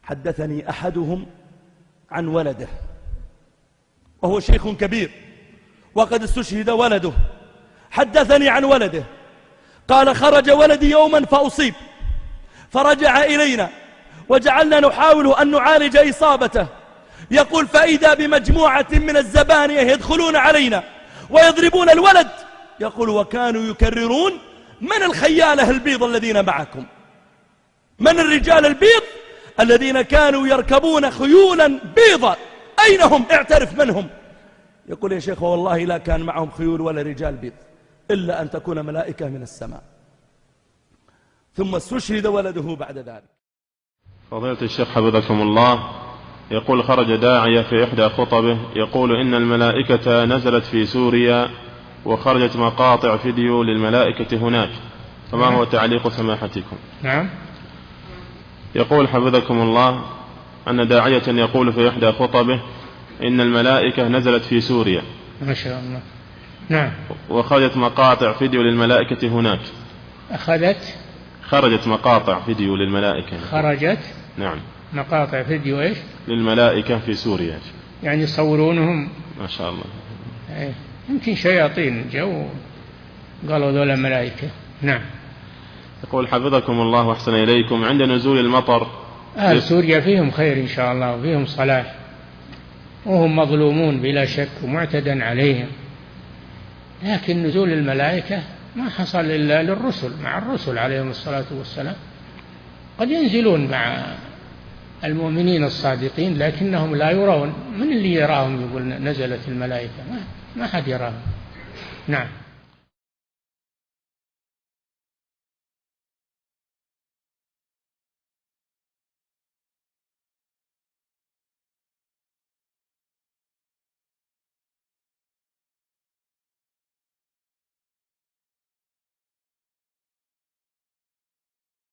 حدثني أحدهم عن ولده، وهو شيخ كبير وقد استشهد ولده. حدثني عن ولده قال: خرج ولدي يوما فأصيب، فرجع إلينا وجعلنا نحاول أن نعالج إصابته. يقول: فإذا بمجموعة من الزبانية يدخلون علينا ويضربون الولد. يقول: وكانوا يكررون: من الخيالة البيض الذين معكم؟ من الرجال البيض الذين كانوا يركبون خيولا بيضا؟ أين هم؟ اعترف من هم. يقول: يا شيخ والله لا كان معهم خيول ولا رجال بيض إلا أن تكون ملائكة من السماء. ثم استشهد ولده بعد ذلك. فضيلة الشيخ حفظكم الله، يقول: خرج داعية في إحدى خطبه يقول إن الملائكة نزلت في سوريا وخرجت مقاطع فيديو للملائكة هناك، فما هو تعليق سماحتكم؟ نعم. يقول حفظكم الله أن داعية يقول في إحدى خطبه إن الملائكة نزلت في سوريا. ما شاء الله. نعم. وخرجت مقاطع فيديو للملائكة هناك. خرجت مقاطع فيديو للملائكة. خرجت. نعم. مقاطع فيديو إيش؟ للملائكة في سوريا. يعني يصورونهم. ما شاء الله. يمكن شياطين جو قالوا ذولا ملائكة. نعم. يقول حفظكم الله وأحسن إليكم: عند نزول المطر أهل سوريا فيهم خير إن شاء الله وفيهم صلاح، وهم مظلومون بلا شك ومعتدى عليهم، لكن نزول الملائكة ما حصل إلا للرسل، مع الرسل عليهم الصلاة والسلام. قد ينزلون مع المؤمنين الصادقين لكنهم لا يرون. من اللي يراهم يقول نزلت الملائكة؟ ما حد يراهم. نعم.